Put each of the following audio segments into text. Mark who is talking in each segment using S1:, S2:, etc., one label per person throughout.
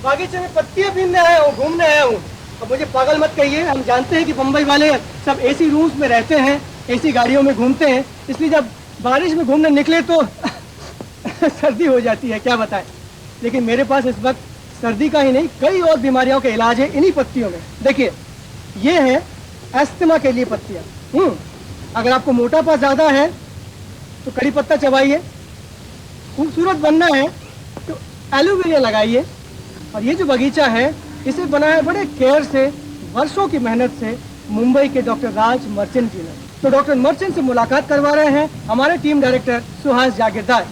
S1: बागीचे में पत्तियां बीनने आया हूँ, घूमने आया हूँ। अब मुझे पागल मत कहिए, हम जानते हैं कि बम्बई वाले सब एसी रूम्स में रहते हैं, एसी गाड़ियों में घूमते हैं, इसलिए जब बारिश में घूमने निकले तो सर्दी हो जाती है, क्या बताएं। लेकिन मेरे पास इस वक्त सर्दी का ही नहीं, कई और बीमारियों का इलाज है इन्हीं पत्तियों में। देखिए, ये है अस्थमा के लिए पत्तियां। अगर आपको मोटापा ज्यादा है तो कड़ी पत्ता चबाइए, खूबसूरत बनना है तो एलोवेरा लगाइए। और ये जो बगीचा है इसे बनाया बड़े केयर से, वर्षों की मेहनत से मुंबई के डॉक्टर राज मर्चेंट जी ने। तो डॉक्टर मर्चेंट से मुलाकात करवा रहे हैं हमारे टीम डायरेक्टर सुहास जागीरदार।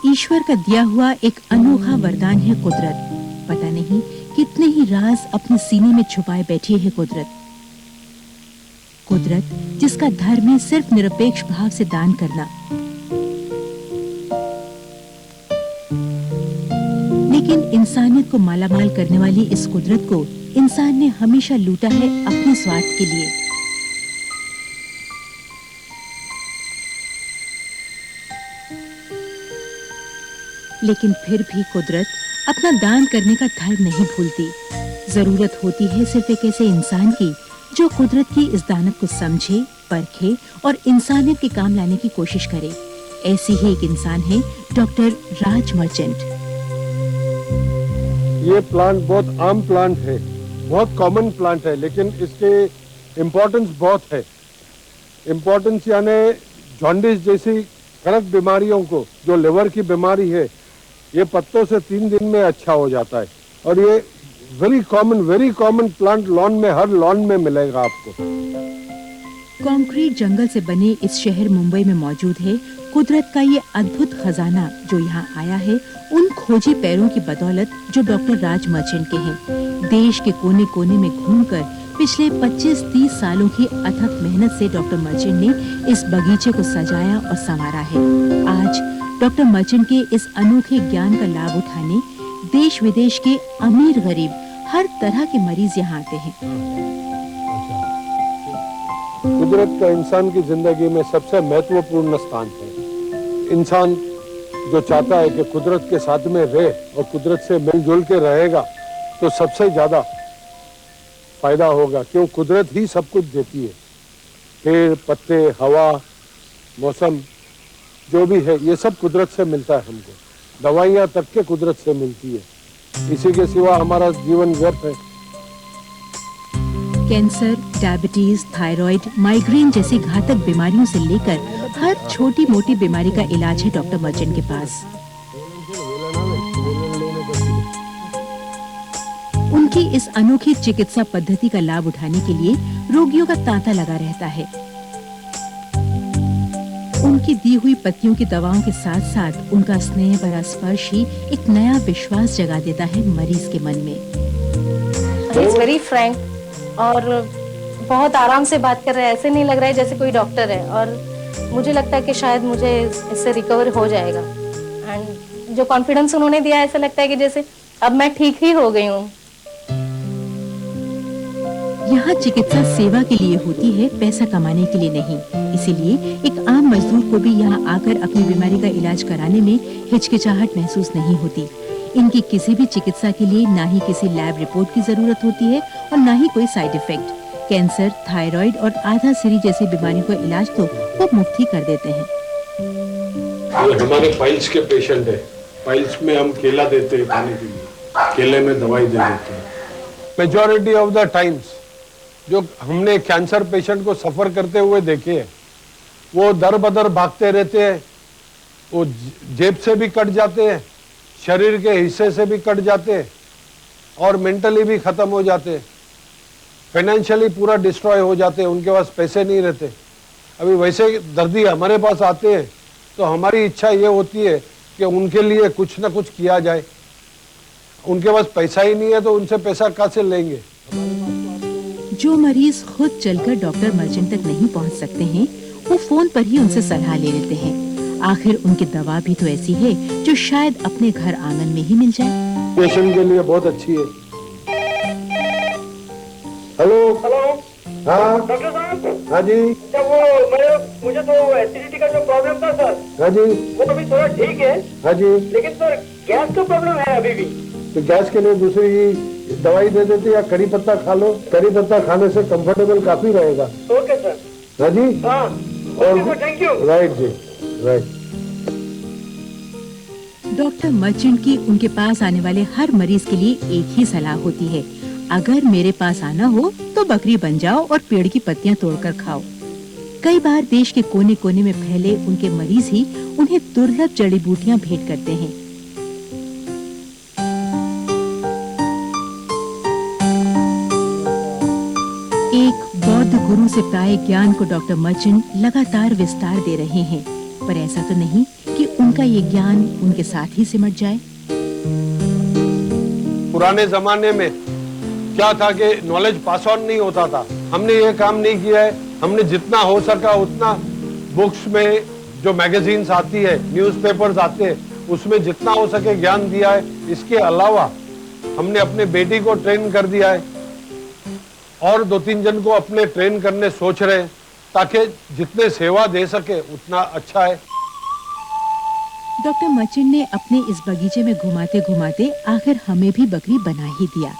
S2: ईश्वर का दिया हुआ एक अनोखा वरदान है कुदरत। पता नहीं कितने ही राज अपने सीने में छुपाए बैठी है कुदरत। कुदरत जिसका धर्म है सिर्फ निरपेक्ष भाव से दान करना। लेकिन इंसानियत को मालामाल करने वाली इस कुदरत को इंसान ने हमेशा लूटा है अपने स्वार्थ के लिए। लेकिन फिर भी कुदरत अपना दान करने का धर्म नहीं भूलती। जरूरत होती है सिर्फ एक ऐसे इंसान की जो कुदरत की इस दानत को समझे, परखे और इंसानियत के काम लाने की कोशिश करे। ऐसी ही एक इंसान है डॉक्टर राज मर्चेंट।
S3: ये प्लांट बहुत आम प्लांट है, बहुत कॉमन प्लांट है, लेकिन इसके इम्पोर्टेंस बहुत है। इम्पोर्टेंस यानी जॉन्डिस जैसी कड़क बीमारियों को, जो लिवर की बीमारी है, ये पत्तों से 3 दिन में अच्छा हो जाता है। और ये वेरी कॉमन प्लांट लॉन में, हर लॉन में मिलेगा आपको।
S2: कंक्रीट जंगल से बने इस शहर मुंबई में मौजूद है कुदरत का ये अद्भुत खजाना जो यहाँ आया है उन खोजी पैरों की बदौलत जो डॉक्टर राज मर्चेंट के हैं। देश के कोने कोने में घूमकर पिछले 25-30 सालों की अथक मेहनत से डॉक्टर मर्चेंट ने इस बगीचे को सजाया और संवारा है। आज डॉक्टर मर्चेंट के इस अनोखे ज्ञान का लाभ उठाने देश विदेश के अमीर गरीब हर तरह के मरीज यहाँ आते हैं।
S3: कुदरत का इंसान की जिंदगी में सबसे महत्वपूर्ण स्थान है। इंसान जो चाहता है कि कुदरत के साथ में रहे और कुदरत से मिलजुल के रहेगा तो सबसे ज्यादा फायदा होगा, क्यों कुदरत ही सब कुछ देती है। पेड़, पत्ते, हवा, मौसम जो भी है ये सब कुदरत से मिलता है हमको। दवाइयाँ तक के कुदरत से मिलती है, इसी के सिवा हमारा जीवन व्यर्थ है।
S2: कैंसर, डायबिटीज, थायराइड, माइग्रेन जैसी घातक बीमारियों से लेकर हर छोटी मोटी बीमारी का इलाज है डॉक्टर मर्चेंट के पास। उनकी इस अनोखी चिकित्सा पद्धति का लाभ उठाने के लिए रोगियों का तांता लगा रहता है। उनकी दी हुई पत्तियों की दवाओं के साथ साथ उनका स्नेह भरा स्पर्श ही एक नया विश्वास जगा देता है मरीज के मन में।
S4: He's very frank और बहुत आराम से बात कर रहा है, ऐसे नहीं लग रहा है जैसे कोई डॉक्टर है। और मुझे लगता है कि शायद मुझे इससे रिकवर हो जाएगा। एंड जो कॉन्फिडेंस उन्होंने दिया, ऐसा लगता है कि जैसे अब मैं ठीक ही हो गई हूँ।
S2: यहाँ चिकित्सा सेवा के लिए होती है, पैसा कमाने के लिए नहीं। इसीलिए एक आम मजदूर को भी यहाँ आकर अपनी बीमारी का इलाज कराने में हिचकिचाहट महसूस नहीं होती। इनकी किसी भी चिकित्सा के लिए ना ही किसी लैब रिपोर्ट की जरूरत होती है और ना ही कोई साइड इफेक्ट। कैंसर, थायराइड और आधा सिरी जैसी बीमारियों का इलाज तो वो मुफ्त ही कर देते हैं।
S3: हमारे पाइल्स के पेशेंट है, पाइल्स में हम केला देते हैं खाने के लिए, केले में दवाई दे देते हैं। मेजॉरिटी ऑफ द टाइम्स जो हमने कैंसर पेशेंट को सफर करते हुए देखे हैं, वो दर बदर भागते रहते हैं, वो जेब से भी कट जाते हैं, शरीर के हिस्से से भी कट जाते हैं और मेंटली भी खत्म हो जाते हैं, फाइनेंशियली पूरा डिस्ट्रॉय हो जाते हैं, उनके पास पैसे नहीं रहते। अभी वैसे दर्दी हमारे पास आते हैं तो हमारी इच्छा ये होती है कि उनके लिए कुछ ना कुछ किया जाए। उनके पास पैसा ही नहीं है तो उनसे पैसा कहाँ से लेंगे।
S2: जो मरीज खुद चलकर डॉक्टर मर्चेंट तक नहीं पहुंच सकते हैं, वो फोन पर ही उनसे सलाह ले लेते हैं। आखिर उनकी दवा भी तो ऐसी है जो शायद अपने घर आंगन में ही मिल जाए।
S3: पेशेंट के लिए बहुत अच्छी है। हेलो हेलो, हाँ
S1: डॉक्टर साहब,
S3: हाँ जी
S1: जब वो मुझे तो एसिडिटी का जो प्रॉब्लम था सर,
S3: हाँ जी
S1: वो अभी थोड़ा ठीक है,
S3: हाँ जी।
S1: लेकिन सर गैस का प्रॉब्लम है अभी भी।
S3: तो गैस के लिए दूसरी दवाई दे देते या करी पत्ता खा लो। करी पत्ता खाने से कंफर्टेबल काफी रहेगा।
S1: Okay sir.
S3: हाँ जी
S1: हाँ okay sir, thank you.
S3: Right जी राइट।
S2: डॉक्टर मर्चेंट की उनके पास आने वाले हर मरीज के लिए एक ही सलाह होती है, अगर मेरे पास आना हो तो बकरी बन जाओ और पेड़ की पत्तियां तोड़कर खाओ। कई बार देश के कोने कोने में फैले उनके मरीज ही उन्हें दुर्लभ जड़ी बूटियां भेंट करते हैं। एक बौद्ध गुरु से प्राय ज्ञान को डॉक्टर मर्चेंट लगातार विस्तार दे रहे हैं, पर ऐसा तो नहीं कि उनका ये ज्ञान उनके साथ ही सिमट जाए।
S3: पुराने जमाने में क्या था कि नॉलेज पास ऑन नहीं होता था। हमने ये काम नहीं किया है। हमने जितना हो सका उतना बुक्स में, जो मैगजीन्स आती है, न्यूज़पेपर्स आते हैं, उसमें जितना हो सके ज्ञान दिया है। इसके अलावा हमने अपने बेटी को ट्रेन कर दिया है और 2-3 जन को अपने ट्रेन करने सोच रहे हैं, ताकि जितने सेवा दे सके उतना अच्छा है।
S2: डॉक्टर मर्चेंट ने अपने इस बगीचे में घुमाते घुमाते आखिर हमें भी बकरी बना ही दिया।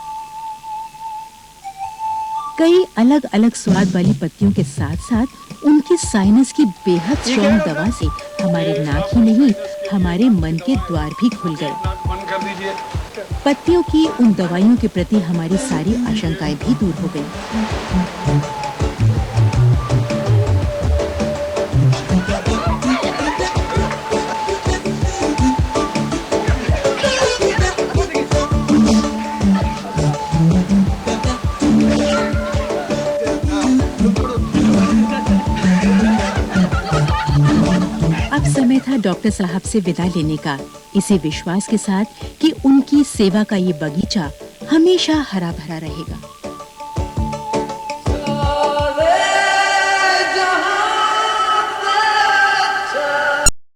S2: कई अलग अलग स्वाद वाली पत्तियों के साथ साथ उनकी साइनस की बेहद स्ट्रॉन्ग दवा से हमारे नाक ही नहीं, हमारे मन के द्वार भी खुल गए।
S3: बंद कर दीजिए।
S2: पत्तियों की उन दवाइयों के प्रति हमारी सारी आशंकाएं भी दूर हो गई। अब समय था डॉक्टर साहब से विदा लेने का, इसी विश्वास के साथ कि उनकी सेवा का ये बगीचा हमेशा हरा भरा रहेगा।